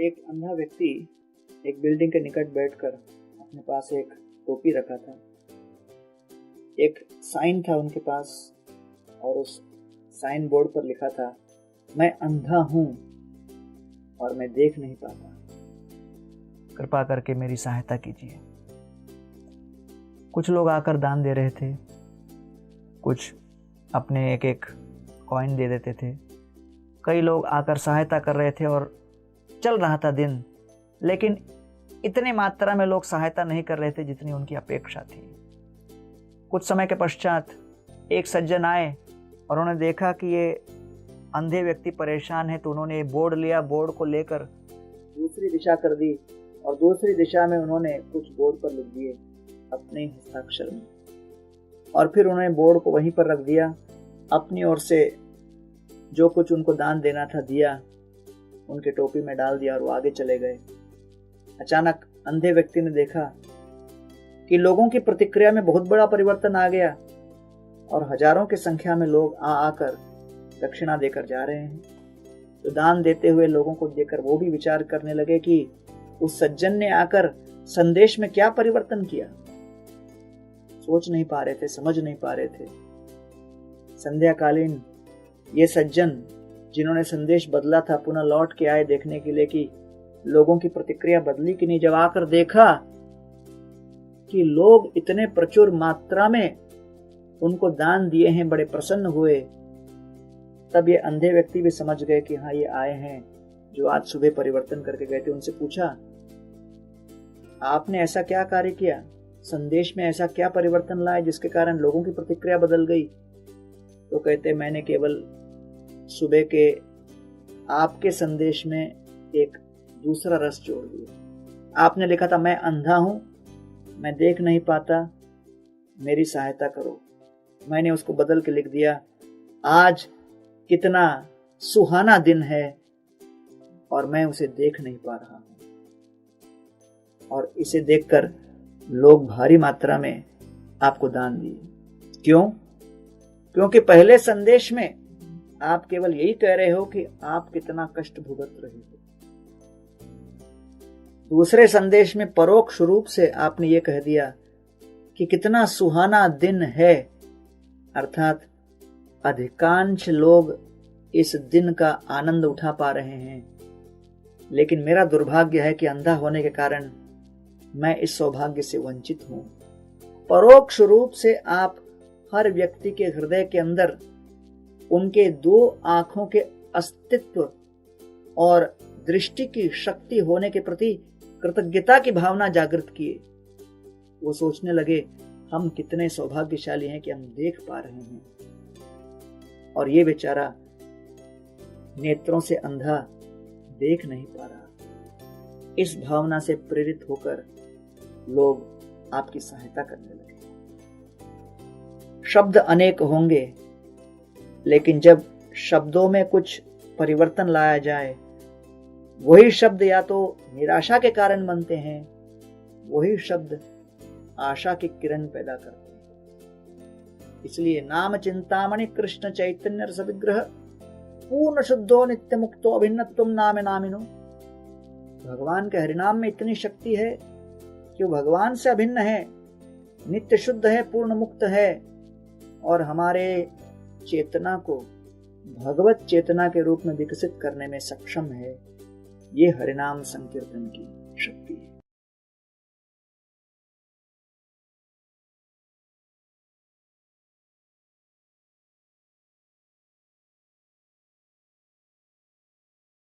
एक अंधा व्यक्ति एक बिल्डिंग के निकट बैठकर अपने पास एक टोपी रखा था। एक साइन था उनके पास और उस साइन बोर्ड पर लिखा था, मैं अंधा हूं और मैं देख नहीं पाता, कृपा करके मेरी सहायता कीजिए। कुछ लोग आकर दान दे रहे थे, कुछ अपने एक एक कॉइन दे देते थे, कई लोग आकर सहायता कर रहे थे और चल रहा था दिन। लेकिन इतनी मात्रा में लोग सहायता नहीं कर रहे थे जितनी उनकी अपेक्षा थी। कुछ समय के पश्चात एक सज्जन आए और उन्होंने देखा कि ये अंधे व्यक्ति परेशान है, तो उन्होंने बोर्ड लिया, बोर्ड को लेकर दूसरी दिशा कर दी और दूसरी दिशा में उन्होंने कुछ बोर्ड पर लिख दिए अपने हस्ताक्षर में, और फिर उन्होंने बोर्ड को वहीं पर रख दिया। अपनी ओर से जो कुछ उनको दान देना था दिया, उनके टोपी में डाल दिया और वो आगे चले गए। अचानक अंधे व्यक्ति ने देखा कि लोगों की प्रतिक्रिया में बहुत बड़ा परिवर्तन आ गया और हजारों की संख्या में लोग आकर दक्षिणा देकर जा रहे हैं। तो दान देते हुए लोगों को देखकर वो भी विचार करने लगे कि उस सज्जन ने आकर संदेश में क्या परिवर्तन किया। सोच नहीं पा रहे थे, समझ नहीं पा रहे थे। संध्याकालीन ये सज्जन जिन्होंने संदेश बदला था पुनः लौट के आए देखने के लिए कि लोगों की प्रतिक्रिया बदली कि नहीं। जब आकर देखा कि लोग इतने प्रचुर मात्रा में उनको दान दिए हैं, बड़े प्रसन्न हुए, तब ये अंधे व्यक्ति भी समझ गए कि हाँ, ये आए हैं जो आज सुबह परिवर्तन करके गए थे। उनसे पूछा, आपने ऐसा क्या कार्य किया, संदेश में ऐसा क्या परिवर्तन लाया जिसके कारण लोगों की प्रतिक्रिया बदल गई? तो कहते, मैंने केवल सुबह के आपके संदेश में एक दूसरा रस जोड़ दिया। आपने लिखा था, मैं अंधा हूं, मैं देख नहीं पाता, मेरी सहायता करो। मैंने उसको बदल के लिख दिया, आज कितना सुहाना दिन है और मैं उसे देख नहीं पा रहा हूं। और इसे देखकर लोग भारी मात्रा में आपको दान दिए। क्यों? क्योंकि पहले संदेश में आप केवल यही कह रहे हो कि आप कितना कष्ट भुगत रहे हो। दूसरे संदेश में परोक्ष रूप से आपने ये कह दिया कि कितना सुहाना दिन है, अर्थात अधिकांश लोग इस दिन का आनंद उठा पा रहे हैं, लेकिन मेरा दुर्भाग्य है कि अंधा होने के कारण मैं इस सौभाग्य से वंचित हूं। परोक्ष रूप से आप हर व्यक्ति के हृदय के अंदर उनके दो आंखों के अस्तित्व और दृष्टि की शक्ति होने के प्रति कृतज्ञता की भावना जागृत किए। वो सोचने लगे, हम कितने सौभाग्यशाली हैं कि हम देख पा रहे हैं, और ये बेचारा नेत्रों से अंधा देख नहीं पा रहा। इस भावना से प्रेरित होकर लोग आपकी सहायता करने लगे। शब्द अनेक होंगे, लेकिन जब शब्दों में कुछ परिवर्तन लाया जाए, वही शब्द या तो निराशा के कारण बनते हैं, वही शब्द आशा की किरण पैदा करते हैं। इसलिए नाम चिंतामणि कृष्ण चैतन्य रस विग्रह पूर्ण शुद्धो नित्य मुक्तो अभिन्नत्वम नाम नामिनो। भगवान के हरिनाम में इतनी शक्ति है कि वो भगवान से अभिन्न है, नित्य शुद्ध है, पूर्ण मुक्त है, और हमारे चेतना को भगवत चेतना के रूप में विकसित करने में सक्षम है। ये हरिनाम संकीर्तन की शक्ति है।